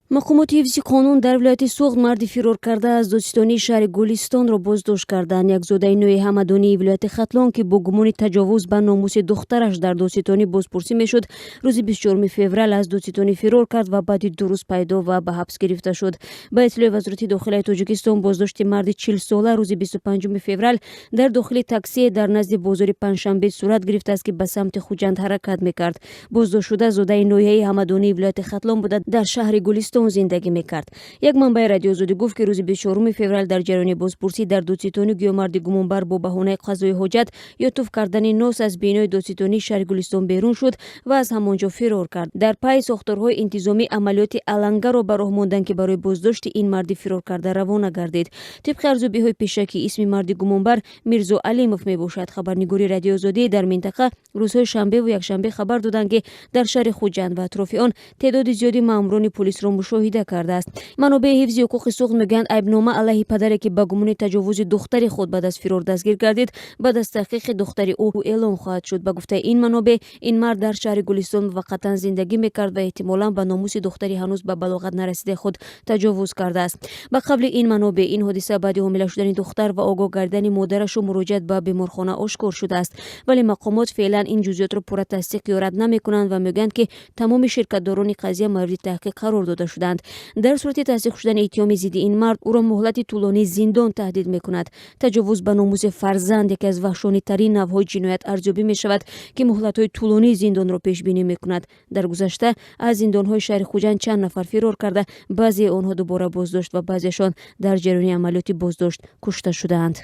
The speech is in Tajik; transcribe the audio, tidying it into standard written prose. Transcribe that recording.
мақомоти ҳифзи қонун дар вилояти Суғд марди фирор карда аз додистони шаҳри Гулистонро боздошт карданд. Як зодаи Нои Ҳамадонии вилояти Хатлон ки бо гумони таҷовуз ба номуси духтараш дар додситонӣ бозпурсӣ мешуд, рӯзи 24 феврал аз додситонӣ фирор кард ва баъди 2 рӯз пайдо ва ба ҳабс гирифта шуд. Ба иттилои Вазорати дохилаи Тоҷикистон, боздошти марди 40-сола рӯзи 25 феврал дар дохили таксие дар назди бозори Панҷшанбе сурат гирифтааст ки ба самти Хуҷанд ҳаракат мекард. Боздоштшуда зодаи Ноҳияи Ҳамадонии вилояти Хатлон буда дар шаҳри Гулистон зиндагӣ мекард. Як манбаи радиозодӣ гуфт ки рӯзи 24 феврал дар ҷараёни бозпурсӣ дар додситони гӯёмарди гумонбар бо баҳонаи қазои ҳоҷат ё туф кардани нос аз бинои додситони шаҳри Гулистон берун шуд ва аз ҳамонҷо фирор кард. Дар пайи сохторҳои интизомӣ амалиёти алангаро ба роҳ мондан ки барои боздошти ин марди фирор карда равона гардид. Тибқи арзёбиҳои пешакӣ исми марди гумонбар Мирзо Алимов мебошад. Хабарнигори радиозодии дар минтақа рӯзҳои шанбе ва якшанбе хабар доданд ки дар шаҳри Хуҷанд ва атрофи он теъдоди зиёди маъмурони полисро мушоҳида кардааст. Манобеи ҳифзи ҳуқуқи Суғд мегӯянд айбнома алайҳи падаре ки ба гумони таҷовузи духтари худ баъд аз фирор дастгир гардид, баъд аз таҳқиқи духтари ӯ эълон хоҳад шуд. Ба гуфтаи ин манобеъ, ин мард дар шаҳри Гулистон муваққатан зиндагӣ мекард ва эҳтимолан ба номуси духтари ҳанӯз ба балоғат нарасидаи худ таҷовуз кардааст. Ба қабли ин манобеъ, ин ҳодиса баъди ҳомила шудани духтар ва огоҳ гардидани модарашу муроҷиат ба беморхона ошкор шудааст. Вале мақомот феълан ин ҷузъиётро пурра тасдиқ ё рад намекунанд ва мегӯянд ки тамоми ширкатдорони қазия мавриди таҳқиқ қарор дода шуданд. Дар сурати тасдиқ шудани иттиҳоми зидди ин мард, ӯро муҳлати тӯлонии зиндон таҳдид мекунад. Таҷовуз ба номуси фарзанд яке аз ваҳшонитарин навъҳои ҷиноят арзёбӣ мешавад ки муҳлатҳои тӯлонии зиндонро пешбинӣ мекунад. Дар гузашта аз зиндонҳои шаҳри Хуҷанд чанд нафар фирор карда, баъзеи онҳо дубора боздошт ва баъзеашон дар ҷараёни амалиёти боздошт кушта шуданд.